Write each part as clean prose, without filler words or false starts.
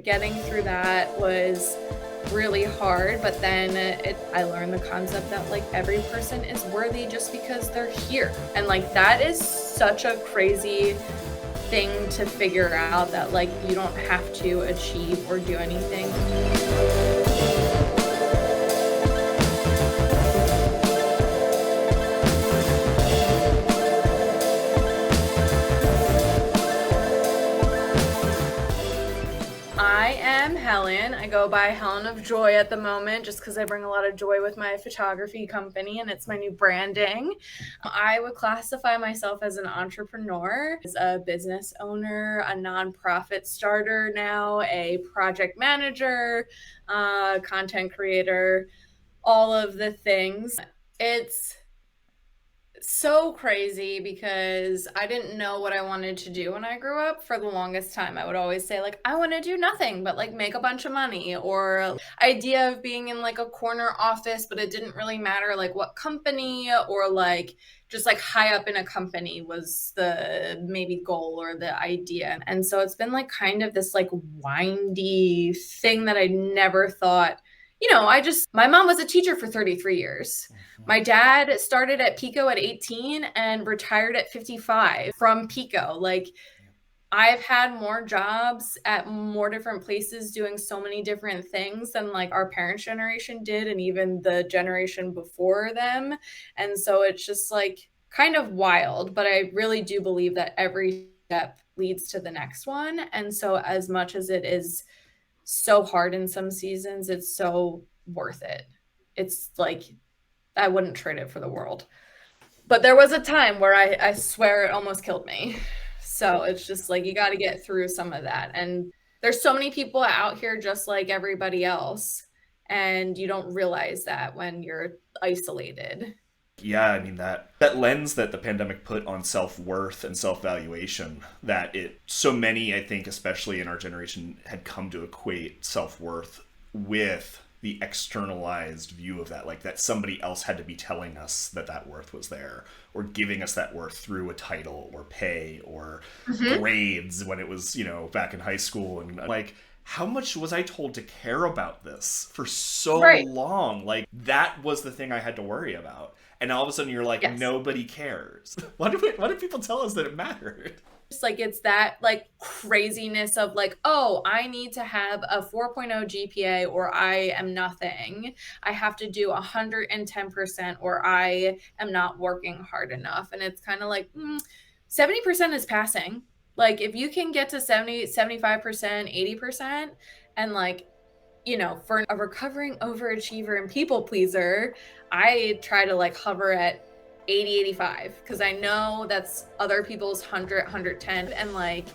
Getting through that was really hard, but then I learned the concept that like every person is worthy just because they're here. And like that is such a crazy thing to figure out, that like you don't have to achieve or do anything. I am Helen. I go by Helen of Joy at the moment just because I bring a lot of joy with my photography company and it's my new branding. I would classify myself as an entrepreneur, as a business owner, a nonprofit starter now, a project manager, content creator, all of the things. It's so crazy because I didn't know what I wanted to do when I grew up. For the longest time, I would always say like, I want to do nothing but like make a bunch of money, or idea of being in like a corner office, but it didn't really matter like what company, or like just like high up in a company was the maybe goal or the idea. And so it's been like kind of this like windy thing that I never thought. My mom was a teacher for 33 years. My dad started at Pico at 18 and retired at 55 from Pico. Like, I've had more jobs at more different places doing so many different things than like our parents' generation did, and even the generation before them. And so it's just like kind of wild, but I really do believe that every step leads to the next one. And so as much as it is so hard in some seasons, it's so worth it. It's like I wouldn't trade it for the world. But there was a time where I swear it almost killed me. So it's just like you got to get through some of that. And there's so many people out here just like everybody else. And you don't realize that when you're isolated. Yeah, I mean that lens that the pandemic put on self-worth and self-valuation, that it so many, I think, especially in our generation, had come to equate self-worth with the externalized view of that, like that somebody else had to be telling us that that worth was there, or giving us that worth through a title or pay or Mm-hmm. grades when it was, back in high school. And like, how much was I told to care about this for so Right. long? Like, that was the thing I had to worry about. And all of a sudden you're like, Yes. nobody cares. Why did people tell us that it mattered? Just like it's that like craziness of like, oh, I need to have a 4.0 GPA or I am nothing. I have to do 110% or I am not working hard enough. And it's kind of like 70% is passing. Like if you can get to 70, 75%, 80%, and like, for a recovering overachiever and people pleaser, I try to like hover at 80, 85, because I know that's other people's 100, 110. And like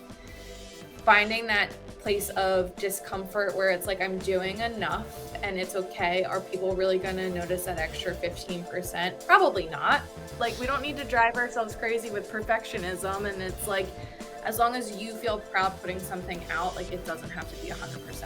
finding that place of discomfort where it's like I'm doing enough and it's okay. Are people really going to notice that extra 15%? Probably not. Like we don't need to drive ourselves crazy with perfectionism. And it's like, as long as you feel proud putting something out, like it doesn't have to be 100%.